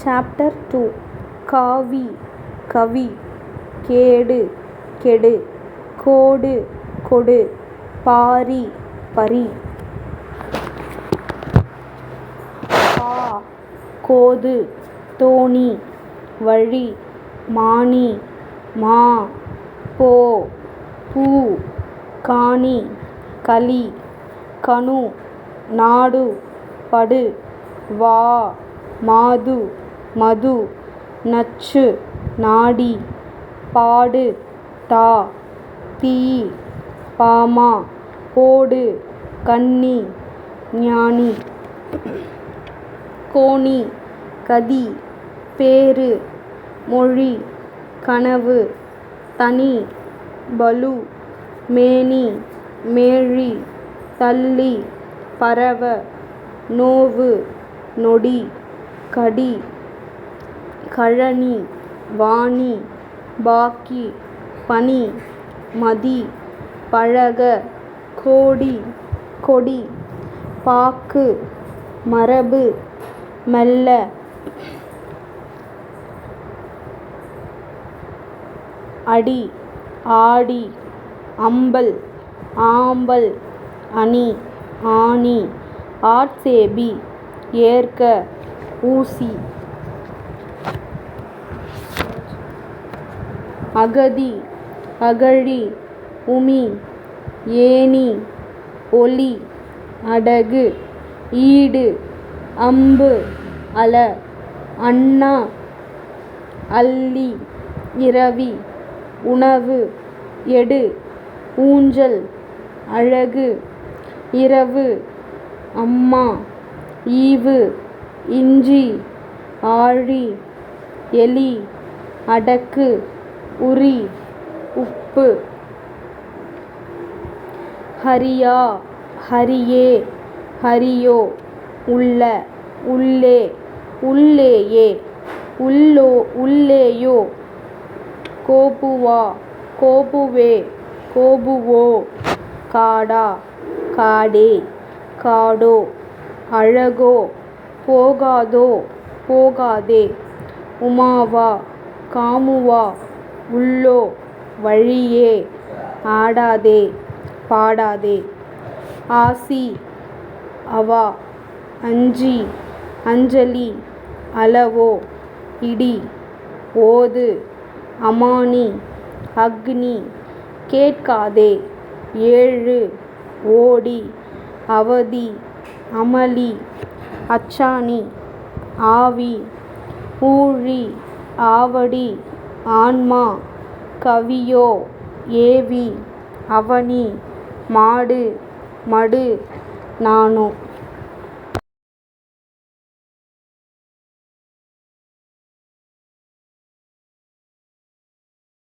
chapter 2 காவி கவி கேடு கெடு கோடு கொடு பாரி பரி பா கோது தோணி வழி மானி மா போ பூ காணி களி கணு நாடு படு வா மாது மது நச்சு நாடி பாடு தா தீ பாமா போடு கன்னி ஞானி கோணி கதி பேறு மொழி கனவு தனி பலு மேனி மேழி தள்ளி பரவ நோவு நொடி கடி கழனி வாணி பாக்கி பனி மதி பழக கோடி கொடி பாக்கு மரபு மெல்ல அடி ஆடி அம்பல் ஆம்பல் அணி ஆணி ஆட்சேபி ஏற்க ஊசி அகதி அகழி உமி ஏணி ஒளி அடகு ஈடு அம்பு அல அண்ணா அல்லி இரவி உணவு எடு ஊஞ்சல் அழகு இரவு அம்மா ஈவு இஞ்சி ஆழி எலி அடக்கு உரி உப்பு ஹரியா ஹரியே ஹரியோ உள்ள உள்ளே உள்ளேயே உள்ளோ உள்ளேயோ கோபுவா கோபுவே கோபுவோ காடா காடே காடோ அழகோ போகாதோ போகாதே உமாவா காமுவா உள்ளோ வழியே ஆடாதே பாடாதே ஆசி அவா அஞ்சி அஞ்சலி அளவோ இடி ஓது அமானி அக்னி கேட்காதே ஏழு ஓடி அவதி அமளி அச்சாணி ஆவி ஊழி ஆவடி ஆன்மா கவியோ ஏவி அவனி மாடு மடு நாணோ